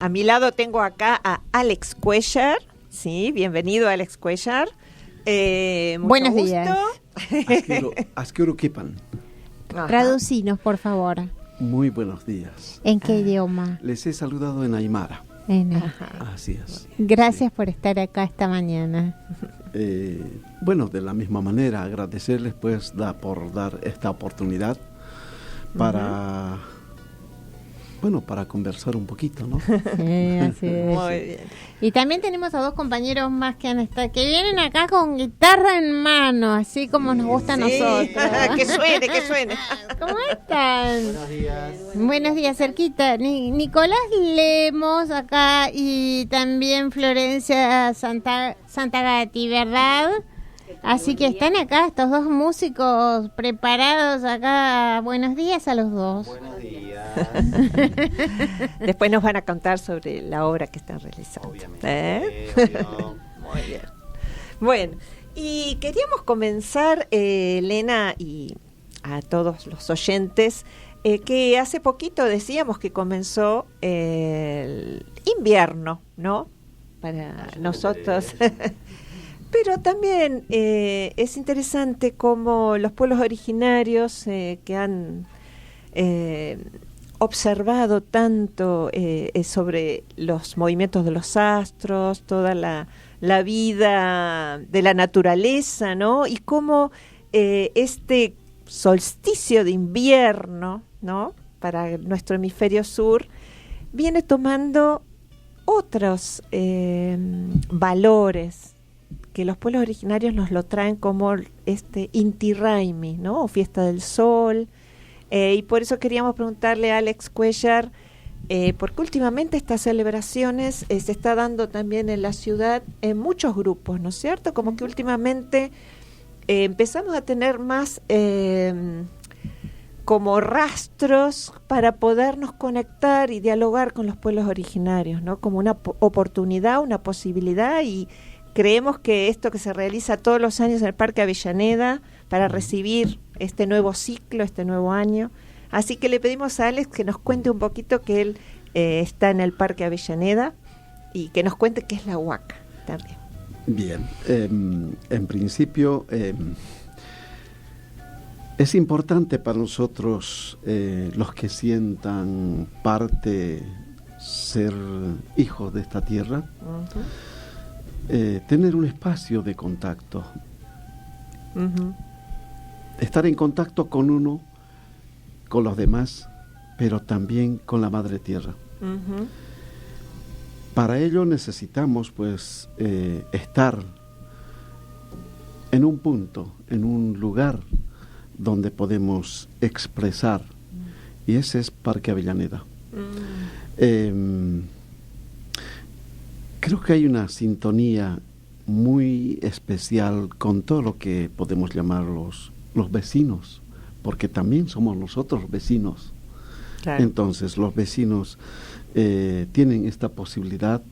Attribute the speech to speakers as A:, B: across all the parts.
A: A mi lado tengo acá a Alex Cuellar. Sí, bienvenido Alex Cuellar.
B: Buenos
A: gusto.
B: días.
C: Asquero Kipan.
B: Traducinos, por favor.
C: Muy buenos días.
B: ¿En qué idioma?
C: Les he saludado en Aymara. Así es.
B: Gracias por estar acá esta mañana.
C: Bueno, de la misma manera, agradecerles pues por dar esta oportunidad para... Bueno, para conversar un poquito, ¿no?
B: Sí, así es.
A: Muy bien.
B: Y también tenemos a dos compañeros más que vienen acá con guitarra en mano, así como nos gusta a nosotros.
A: Que suene.
B: ¿Cómo están?
C: Buenos días.
B: Buenos días, cerquita. Nicolás Lemos acá y también Florencia Santagati, ¿verdad? Así que están acá estos dos músicos preparados acá. Buenos días a los dos.
C: Buenos días.
A: Después nos van a contar sobre la obra que están realizando.
C: Obviamente.
A: Muy bien. Bueno, y queríamos comenzar, Elena, y a todos los oyentes, que hace poquito decíamos que comenzó el invierno, ¿no? Para nosotros. Pero también es interesante cómo los pueblos originarios que han observado tanto sobre los movimientos de los astros, toda la vida de la naturaleza, ¿no? Y cómo este solsticio de invierno, ¿no? Para nuestro hemisferio sur, viene tomando otros valores que los pueblos originarios nos lo traen como Inti Raymi, ¿no? O Fiesta del Sol. Y por eso queríamos preguntarle a Alex Cuellar, porque últimamente estas celebraciones se está dando también en la ciudad en muchos grupos, ¿no es cierto? Como que últimamente empezamos a tener más como rastros para podernos conectar y dialogar con los pueblos originarios, ¿no? Como una oportunidad, una posibilidad, y creemos que esto que se realiza todos los años en el Parque Avellaneda para recibir este nuevo ciclo, este nuevo año. Así que le pedimos a Alex que nos cuente un poquito, que él está en el Parque Avellaneda, y que nos cuente qué es la huaca también.
C: Bien, en principio es importante para nosotros, los que sientan parte, ser hijos de esta tierra, tener un espacio de contacto, estar en contacto con uno, con los demás, pero también con la madre tierra. Para ello necesitamos pues estar en un punto, en un lugar donde podemos expresar, y ese es Parque Avellaneda. Creo que hay una sintonía muy especial con todo lo que podemos llamar los vecinos, porque también somos nosotros vecinos. Claro. Entonces los vecinos tienen esta posibilidad,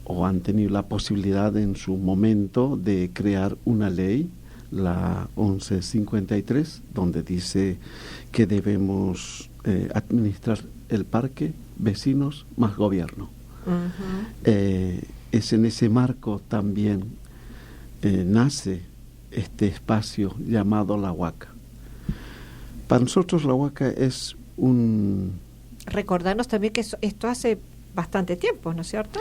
C: o han tenido la posibilidad en su momento, de crear una ley, la 1153, donde dice que debemos administrar el parque, vecinos más gobierno. Es en ese marco también nace este espacio llamado la huaca. Para nosotros la huaca es un...
A: Recordarnos también que esto hace bastante tiempo, ¿no es cierto?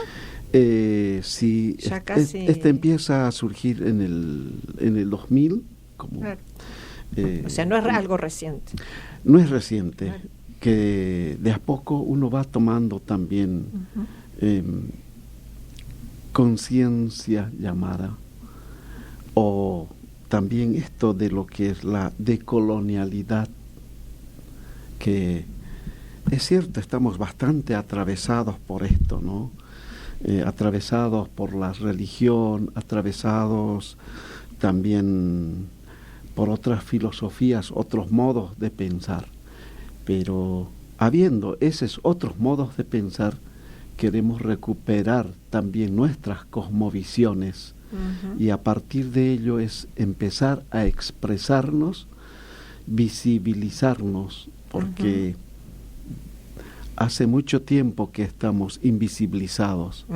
C: Sí,
A: ya casi...
C: este empieza a surgir en el 2000, como...
A: Claro. O sea, no es algo reciente.
C: No es reciente,
A: claro.
C: Que de a poco uno va tomando también conciencia llamada, o también esto de lo que es la decolonialidad, que es cierto, estamos bastante atravesados por esto, ¿no? Atravesados por la religión, atravesados también por otras filosofías, otros modos de pensar, pero habiendo esos otros modos de pensar, queremos recuperar también nuestras cosmovisiones, y a partir de ello es empezar a expresarnos, visibilizarnos, porque hace mucho tiempo que estamos invisibilizados,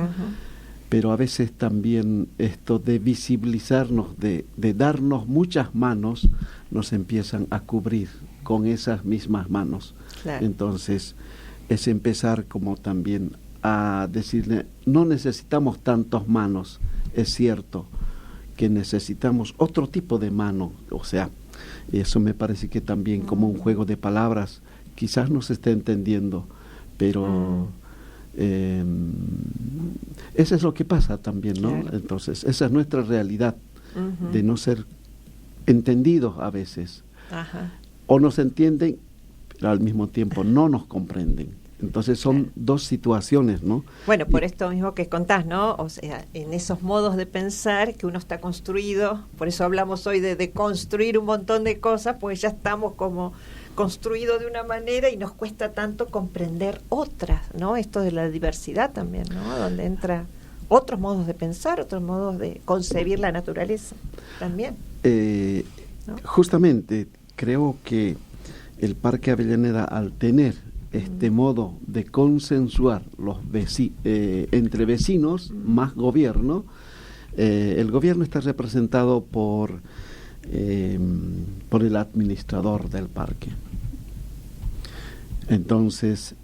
C: pero a veces también esto de visibilizarnos, de darnos muchas manos, nos empiezan a cubrir con esas mismas manos.
A: Claro.
C: Entonces es empezar como también a decirle, no necesitamos tantas manos, es cierto que necesitamos otro tipo de mano, o sea, eso me parece que también como un juego de palabras, quizás no se esté entendiendo, pero eso es lo que pasa también, ¿no?
A: Claro.
C: Entonces, esa es nuestra realidad, de no ser entendidos a veces,
A: Ajá.
C: o nos entienden, pero al mismo tiempo no nos comprenden. Entonces son dos situaciones, ¿no?
A: Bueno, por esto mismo que contás, ¿no? O sea, en esos modos de pensar que uno está construido, por eso hablamos hoy de construir un montón de cosas, pues ya estamos como construidos de una manera y nos cuesta tanto comprender otras, ¿no? Esto de la diversidad también, ¿no? Donde entra otros modos de pensar, otros modos de concebir la naturaleza también. ¿No?
C: Justamente, creo que el Parque Avellaneda, al tener este modo de consensuar los entre vecinos más gobierno, el gobierno está representado por el administrador del parque. Entonces,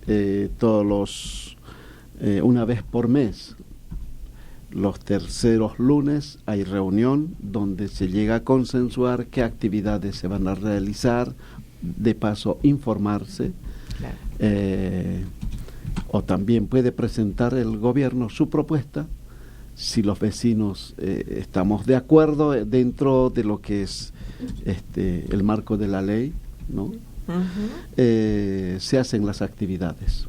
C: una vez por mes, los terceros lunes, hay reunión donde se llega a consensuar qué actividades se van a realizar, de paso informarse.
A: Claro.
C: O también puede presentar el gobierno su propuesta si los vecinos estamos de acuerdo dentro de lo que es el marco de la ley, ¿no? Se hacen las actividades.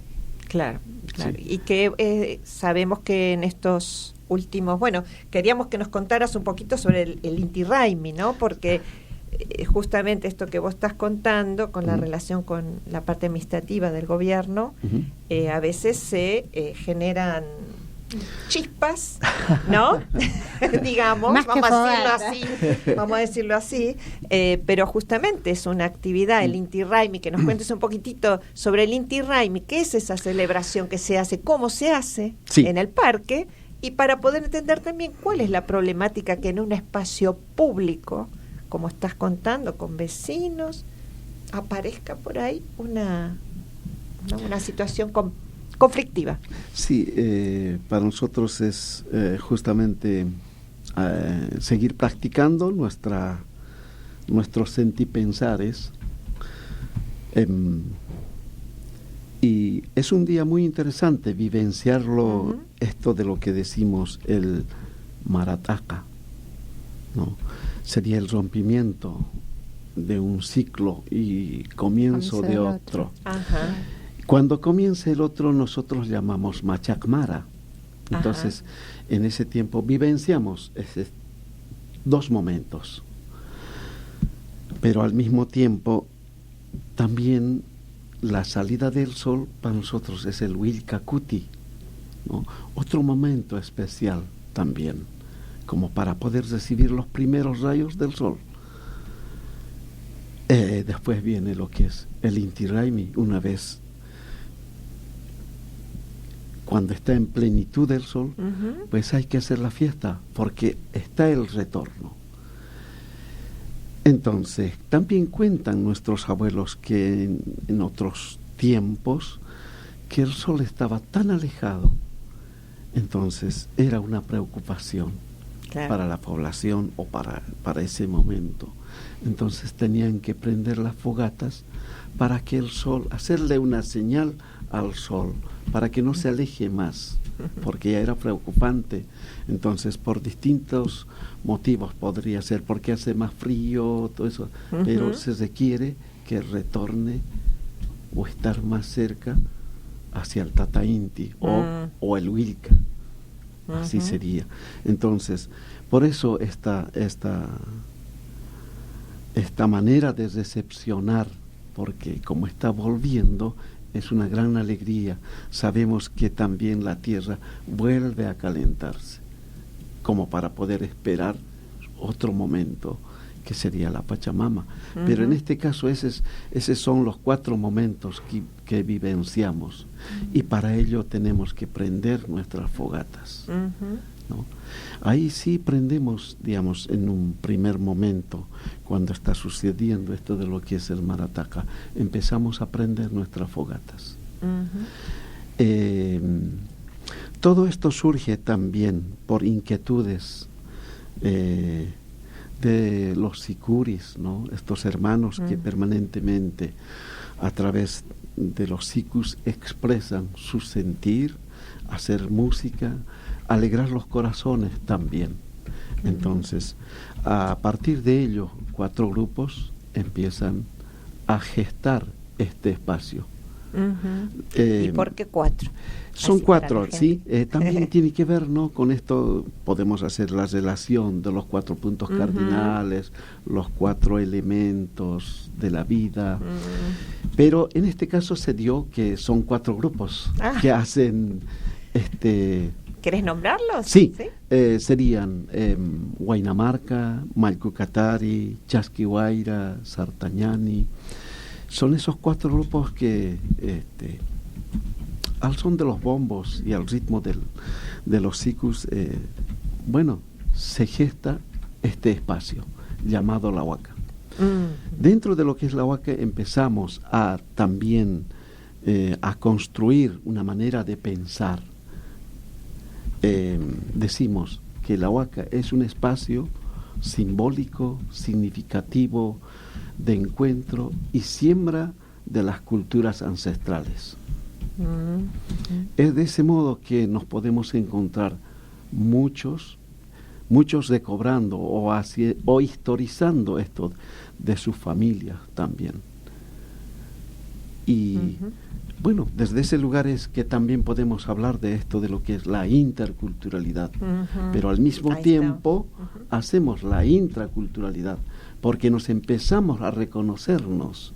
A: Claro, claro.
C: Sí.
A: Y que sabemos que en estos últimos, bueno, queríamos que nos contaras un poquito sobre el Inti Raymi, ¿no? Porque justamente esto que vos estás contando con la relación con la parte administrativa del gobierno, a veces se generan chispas, ¿no? Digamos, vamos a decirlo así, pero justamente es una actividad, el Inti Raymi, que nos cuentes un poquitito sobre el Inti Raymi, qué es esa celebración que se hace, cómo se hace en el parque, y para poder entender también cuál es la problemática que en un espacio público, como estás contando, con vecinos, aparezca por ahí una situación conflictiva.
C: Sí, para nosotros es justamente seguir practicando nuestros sentipensares. Y es un día muy interesante vivenciarlo, esto de lo que decimos el Marataka, ¿no? Sería el rompimiento de un ciclo y comienzo de otro.
A: Ajá.
C: Cuando comienza el otro, nosotros llamamos Machacmara. Entonces, en ese tiempo vivenciamos dos momentos. Pero al mismo tiempo, también la salida del sol para nosotros es el Wilcacuti, ¿no? Otro momento especial también, como para poder recibir los primeros rayos del sol. Después viene lo que es el Inti Raymi, una vez cuando está en plenitud el sol, pues hay que hacer la fiesta, porque está el retorno. Entonces, también cuentan nuestros abuelos que en otros tiempos, que el sol estaba tan alejado, entonces era una preocupación para la población o para ese momento. Entonces tenían que prender las fogatas para que el sol, hacerle una señal al sol, para que no se aleje más, porque ya era preocupante. Entonces, por distintos motivos podría ser, porque hace más frío, todo eso, pero se requiere que retorne o estar más cerca hacia el Tata Inti o el Wilca. Así sería. Entonces, por eso esta manera de recepcionar, porque como está volviendo, es una gran alegría. Sabemos que también la tierra vuelve a calentarse, como para poder esperar otro momento que sería la Pachamama. Pero en este caso esos son los 4 momentos que vivenciamos, y para ello tenemos que prender nuestras fogatas, ¿no? Ahí sí prendemos, digamos, en un primer momento, cuando está sucediendo esto de lo que es el Marataca, empezamos a prender nuestras fogatas. Todo esto surge también por inquietudes de los sicuris, ¿no? Estos hermanos que permanentemente a través de los sicus expresan su sentir, hacer música, alegrar los corazones también. Entonces, a partir de ello, 4 grupos empiezan a gestar este espacio.
A: ¿Y por qué 4?
C: Son
A: Así
C: 4, sí. También tiene que ver, ¿no? Con esto podemos hacer la relación de los 4 puntos cardinales, los 4 elementos de la vida. Pero en este caso se dio que son 4 grupos que hacen
A: ¿Querés nombrarlos?
C: Sí. Serían Huaynamarca, Malcucatari, Chasquihuayra, Sartañani. Son esos 4 grupos que al son de los bombos y al ritmo de los sicus, se gesta este espacio llamado la huaca. Dentro de lo que es la huaca empezamos a también a construir una manera de pensar. Decimos que la huaca es un espacio simbólico, significativo, de encuentro y siembra de las culturas ancestrales. Es de ese modo que nos podemos encontrar muchos recobrando o historizando esto de sus familias también. Y desde ese lugar es que también podemos hablar de esto, de lo que es la interculturalidad. Pero al mismo tiempo hacemos la intraculturalidad, porque nos empezamos a reconocernos.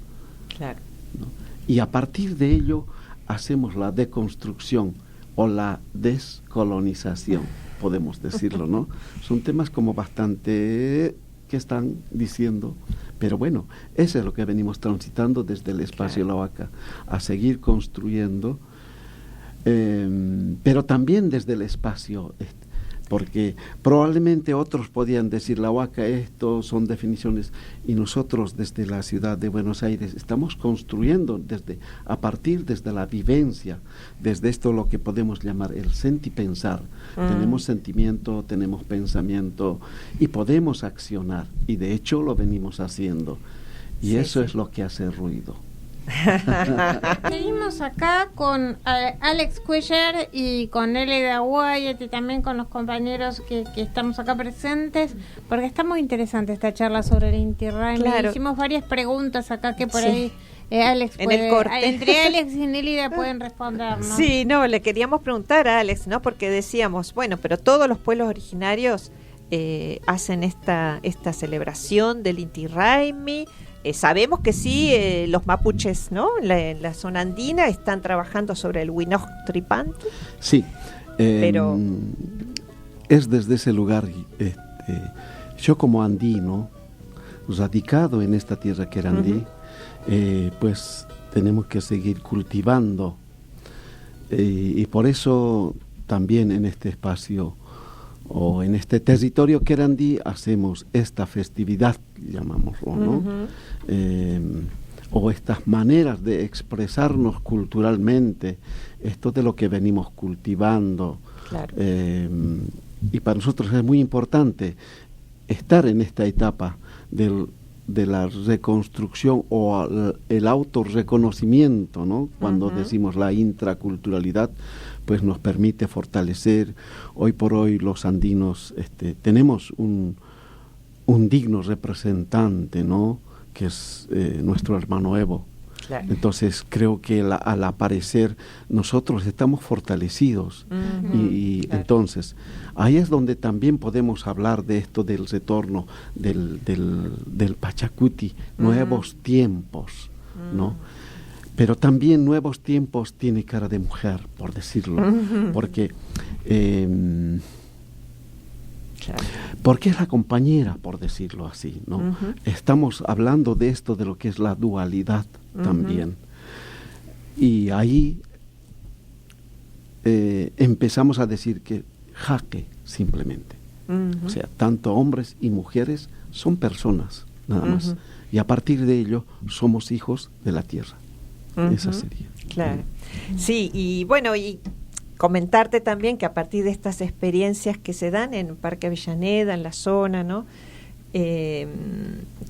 A: Claro.
C: ¿No? Y a partir de ello hacemos la deconstrucción o la descolonización, podemos decirlo, ¿no? Son temas como bastante que están diciendo, pero bueno, eso es lo que venimos transitando desde el espacio La Huaca, a seguir construyendo, pero también desde el espacio, porque probablemente otros podían decir La Huaca, esto son definiciones, y nosotros desde la ciudad de Buenos Aires estamos construyendo a partir desde la vivencia, desde esto lo que podemos llamar el sentipensar. Tenemos sentimiento, tenemos pensamiento y podemos accionar, y de hecho lo venimos haciendo, y eso es lo que hace ruido.
B: Seguimos acá con Alex Cuellar y con Elida Wyatt y también con los compañeros que estamos acá presentes, porque está muy interesante esta charla sobre el Inti Raymi.
A: Claro.
B: Hicimos varias preguntas acá que por ahí Alex
A: en el corte.
B: Entre Alex y Elida pueden responder, ¿no?
A: Sí, le queríamos preguntar a Alex, ¿no? Porque decíamos, pero todos los pueblos originarios hacen esta celebración del Inti Raymi. Sabemos que sí, los mapuches, ¿no? En la zona andina están trabajando sobre el Huinoc Tripantu.
C: Sí,
A: pero
C: es desde ese lugar, yo como andino, radicado en esta tierra que era andí, pues tenemos que seguir cultivando, y por eso también en este espacio o en este territorio querandí hacemos esta festividad, llamámoslo, ¿no? O estas maneras de expresarnos culturalmente, esto de lo que venimos cultivando.
A: Claro.
C: Y para nosotros es muy importante estar en esta etapa de la reconstrucción o el autorreconocimiento, ¿no? Cuando decimos la intraculturalidad, pues nos permite fortalecer. Hoy por hoy los andinos tenemos un digno representante, ¿no? Que es nuestro hermano Evo.
A: Claro.
C: Entonces creo que al aparecer nosotros estamos fortalecidos, y
A: claro.
C: Entonces ahí es donde también podemos hablar de esto del retorno del Pachacuti, nuevos tiempos, ¿no? Pero también nuevos tiempos tiene cara de mujer, por decirlo, porque
A: claro.
C: porque es la compañera, por decirlo así, ¿no?
A: Uh-huh.
C: Estamos hablando de esto, de lo que es la dualidad también. Y ahí empezamos a decir que jaque, simplemente. O sea, tanto hombres y mujeres son personas, nada más. Y a partir de ello, somos hijos de la tierra. Esa sería.
A: Claro. Sí, y bueno, y comentarte también que a partir de estas experiencias que se dan en Parque Avellaneda, en la zona, ¿no?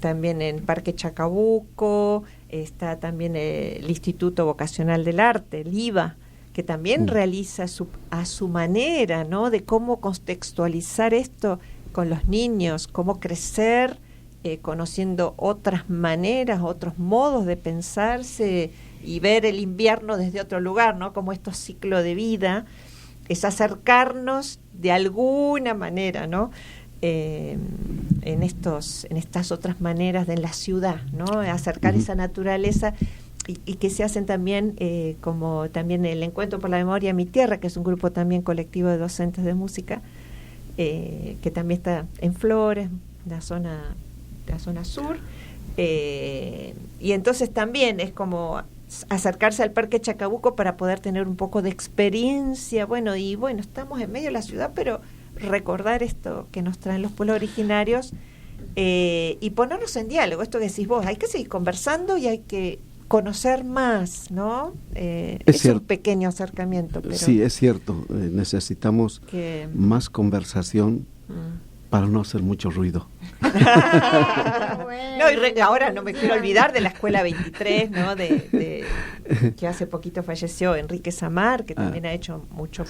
A: También en Parque Chacabuco, está también el Instituto Vocacional del Arte, el IVA, que también realiza a su manera, ¿no? De cómo contextualizar esto con los niños, cómo crecer conociendo otras maneras, otros modos de pensarse y ver el invierno desde otro lugar, ¿no? Como estos ciclos de vida, es acercarnos de alguna manera, ¿no? En estas otras maneras de la ciudad, ¿no? Acercar esa naturaleza y que se hacen también, como también el Encuentro por la Memoria Mi Tierra, que es un grupo también colectivo de docentes de música, que también está en Flores, la zona sur, y entonces también es como acercarse al Parque Chacabuco para poder tener un poco de experiencia, bueno, estamos en medio de la ciudad, pero recordar esto que nos traen los pueblos originarios y ponernos en diálogo, esto que decís vos, hay que seguir conversando y hay que conocer más, ¿no? Es un pequeño acercamiento. Pero
C: sí, es cierto, necesitamos más conversación para no hacer mucho ruido.
A: Ahora no me quiero olvidar de la Escuela 23, ¿no? Que hace poquito falleció Enrique Samar, que también ha hecho mucho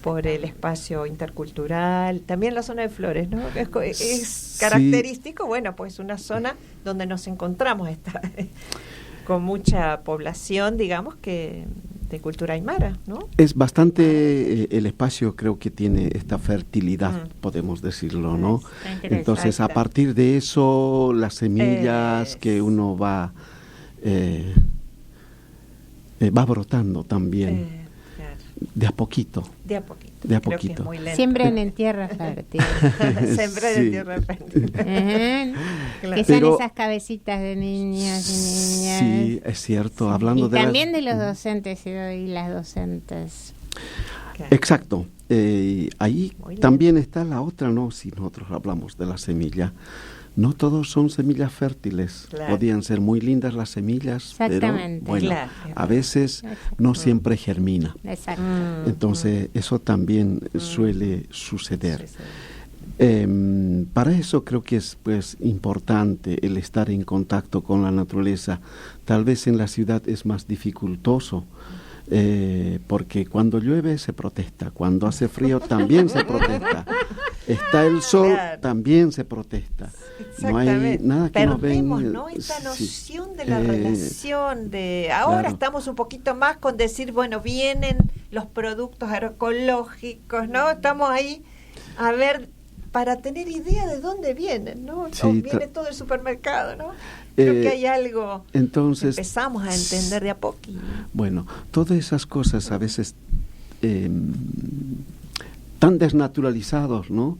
A: por el espacio intercultural, también la zona de Flores, ¿no? Es característico, bueno, pues una zona donde nos encontramos con mucha población, digamos, que de cultura aymara, ¿no?
C: Es bastante, el espacio creo que tiene esta fertilidad, podemos decirlo, ¿no? Entonces, a partir de eso, las semillas que uno va brotando también, de a poquito.
A: De a poquito.
C: De a poquito.
B: Siembren en tierra fértil.
A: Siembren en tierra fértil.
B: Que son esas cabecitas de niños y niñas.
C: Sí, es cierto. Hablando
B: y
C: de
B: también de los docentes y las docentes.
C: Claro. Exacto. Ahí también está la otra, ¿no? Si nosotros hablamos de la semilla, no todos son semillas fértiles. Claro. Podían ser muy lindas las semillas, pero bueno, a veces no siempre germina.
B: Exacto.
C: Entonces, eso también suele suceder. Para eso creo que es pues importante el estar en contacto con la naturaleza. Tal vez en la ciudad es más dificultoso, porque cuando llueve se protesta, cuando hace frío también se protesta, está el sol, también se protesta. No hay nada que nos venga,
A: ¿no? Esta noción de la relación, de ahora estamos un poquito más con decir, bueno, vienen los productos agroecológicos, ¿no? Estamos ahí a ver, para tener idea de dónde vienen, ¿no? Viene todo el supermercado, ¿no? Creo que hay algo
C: entonces,
A: que empezamos a entender de a poquito.
C: Bueno, todas esas cosas a veces tan desnaturalizados, ¿no?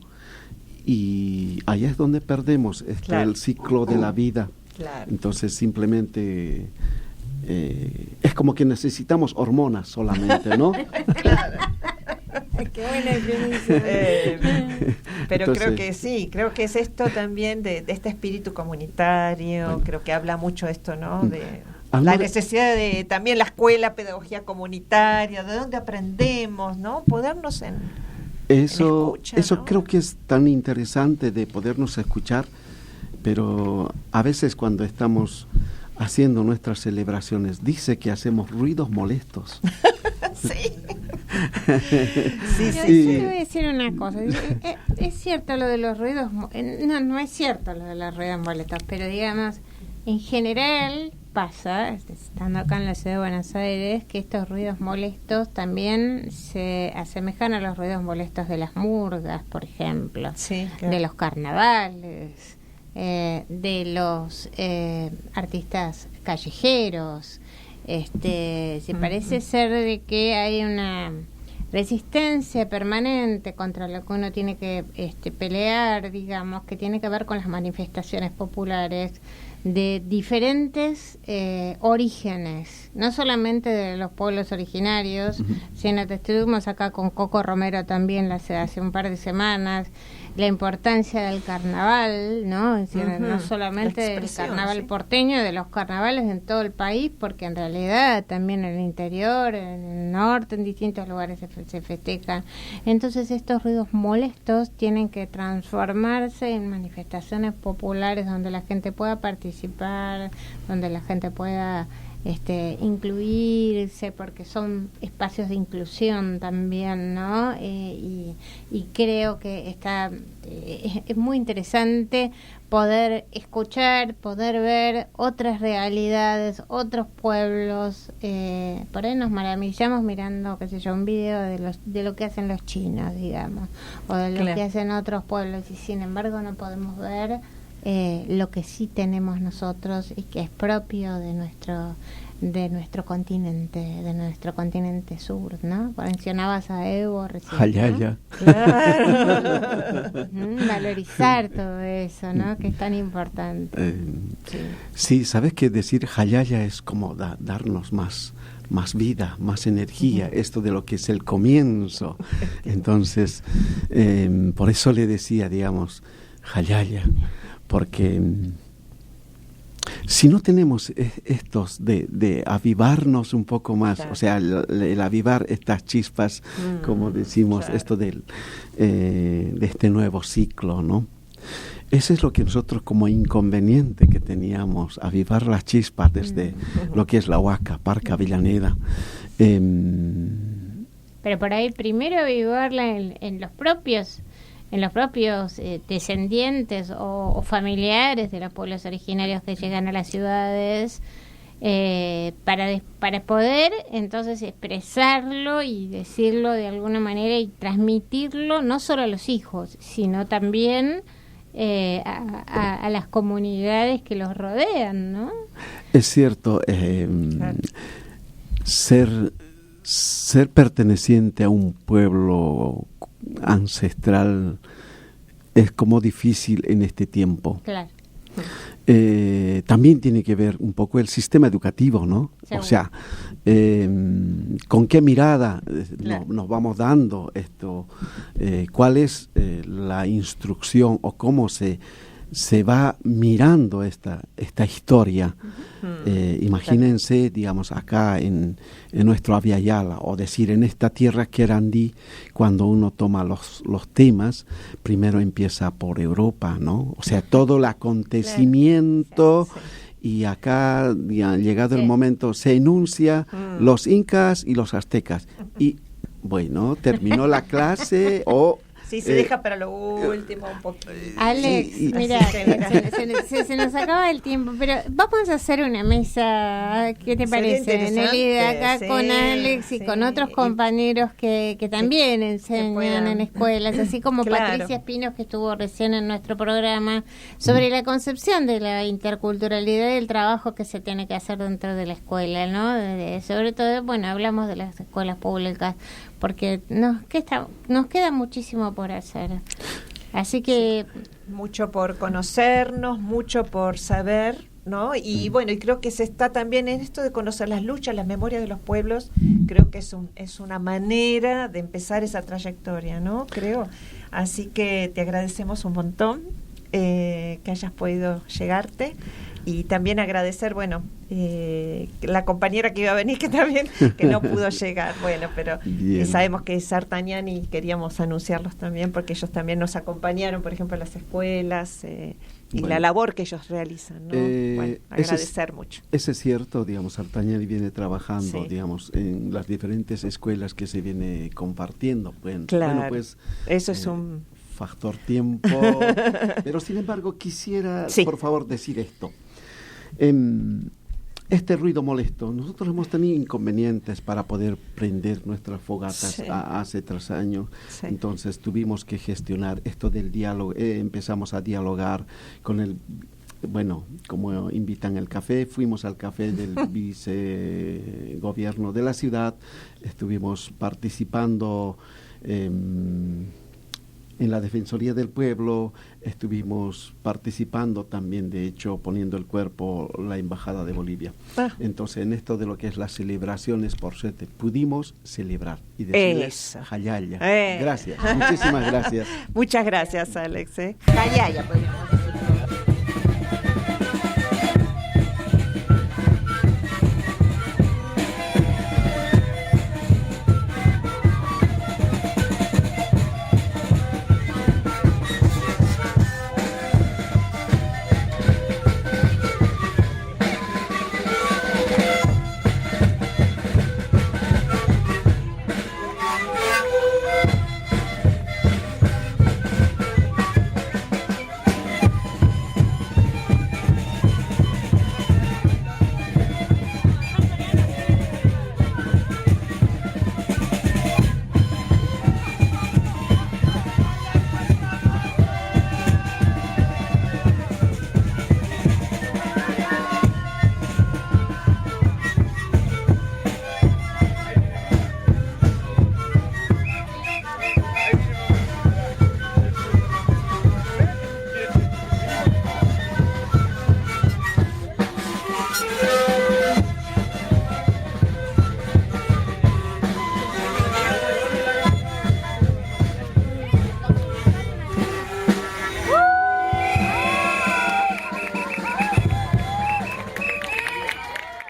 C: Y allá es donde perdemos el ciclo de la vida. Claro. Entonces simplemente es como que necesitamos hormonas solamente, ¿no?
A: Claro. Qué buena definición. Pero entonces, creo que es esto también de este espíritu comunitario, creo que habla mucho esto, ¿no? De la necesidad de también la escuela, pedagogía comunitaria, de dónde aprendemos, ¿no? Podernos
C: eso
A: ¿no?
C: Creo que es tan interesante de podernos escuchar, pero a veces cuando estamos haciendo nuestras celebraciones, dice que hacemos ruidos molestos.
B: Sí. Yo te voy a decir una cosa. Es cierto lo de los ruidos, no es cierto lo de los ruidos molestos, pero digamos, en general pasa, estando acá en la ciudad de Buenos Aires, que estos ruidos molestos también se asemejan a los ruidos molestos de las murgas, por ejemplo, de los carnavales, de los artistas callejeros. Se parece ser de que hay resistencia permanente contra lo que uno tiene que pelear, digamos, que tiene que ver con las manifestaciones populares de diferentes orígenes, no solamente de los pueblos originarios, sino que estuvimos acá con Coco Romero también hace un par de semanas, la importancia del carnaval, ¿no? Es decir, no solamente del carnaval porteño, de los carnavales en todo el país, porque en realidad también en el interior, en el norte, en distintos lugares se festejan. Entonces estos ruidos molestos tienen que transformarse en manifestaciones populares donde la gente pueda participar, donde la gente pueda incluirse, porque son espacios de inclusión también, ¿no? Y creo que es muy interesante poder escuchar, poder ver otras realidades, otros pueblos. Por ahí nos maravillamos mirando, qué sé yo, un video de lo que hacen los chinos, digamos, o de lo que hacen otros pueblos, y sin embargo no podemos ver lo que sí tenemos nosotros y que es propio de nuestro continente sur, ¿no? Mencionabas a Evo recién,
C: Jayaya.
B: ¿no? Claro. Valorizar todo eso, ¿no? Que es tan importante.
C: Sí, sabes que decir Jayaya es como darnos más vida, más energía, esto de lo que es el comienzo. Entonces, por eso le decía, digamos, Jayaya, porque si no tenemos estos de avivarnos un poco más, o sea, el avivar estas chispas, como decimos, esto de este nuevo ciclo, ¿no? Ese es lo que nosotros como inconveniente que teníamos, avivar las chispas desde lo que es la Huaca, Parque Avellaneda.
B: Pero por ahí primero avivarla en los propios descendientes o familiares de los pueblos originarios que llegan a las ciudades, para poder entonces expresarlo y decirlo de alguna manera y transmitirlo no solo a los hijos, sino también a las comunidades que los rodean, ¿no?
C: Es cierto, ser perteneciente a un pueblo ancestral es como difícil en este tiempo.
B: Claro.
C: También tiene que ver un poco el sistema educativo, ¿no?
B: Seguro.
C: O sea, con qué mirada nos vamos dando esto, cuál es la instrucción o cómo se va mirando esta historia. Imagínense, digamos, acá en nuestro Aviala, o decir en esta tierra querandí, cuando uno toma los temas, primero empieza por Europa, ¿no? O sea, todo el acontecimiento, y acá, llegado el momento, se enuncia los incas y los aztecas. Y bueno, terminó la clase o...
A: Sí, se deja para lo último un poquito.
B: Alex, mira, se nos acaba el tiempo, pero vamos a hacer una mesa, ¿qué te parece, Nelida? Acá con Alex y con otros compañeros que también enseñan en escuelas, así como Patricia Espinos, que estuvo recién en nuestro programa, sobre la concepción de la interculturalidad y el trabajo que se tiene que hacer dentro de la escuela, ¿no? Sobre todo, bueno, hablamos de las escuelas públicas, porque nos queda muchísimo por hacer. Así que...
A: mucho por conocernos, mucho por saber, ¿no? Y bueno, y creo que se está también en esto de conocer las luchas, las memorias de los pueblos. Creo que es una manera de empezar esa trayectoria, ¿no? Creo. Así que te agradecemos un montón que hayas podido llegarte. Y también agradecer, bueno, la compañera que iba a venir, que también que no pudo llegar. Bueno, pero sabemos que es Artañán y queríamos anunciarlos también, porque ellos también nos acompañaron, por ejemplo, a las escuelas y la labor que ellos realizan, ¿no? Bueno, agradecer mucho.
C: Ese es cierto, digamos, Artañán viene trabajando, digamos, en las diferentes escuelas que se viene compartiendo. Bueno, pues eso es un factor tiempo, pero sin embargo quisiera, por favor, decir esto. Este ruido molesto, nosotros hemos tenido inconvenientes para poder prender nuestras fogatas hace 3 años, entonces tuvimos que gestionar esto del diálogo, empezamos a dialogar con bueno, como invitan el café, fuimos al café del vicegobierno de la ciudad, estuvimos participando en la Defensoría del Pueblo, estuvimos participando también, de hecho, poniendo el cuerpo la Embajada de Bolivia. Entonces, en esto de lo que es las celebraciones por suerte, pudimos celebrar y decirles Jayaya. Gracias, muchísimas gracias.
A: Muchas gracias, Alex. Jayaya, podemos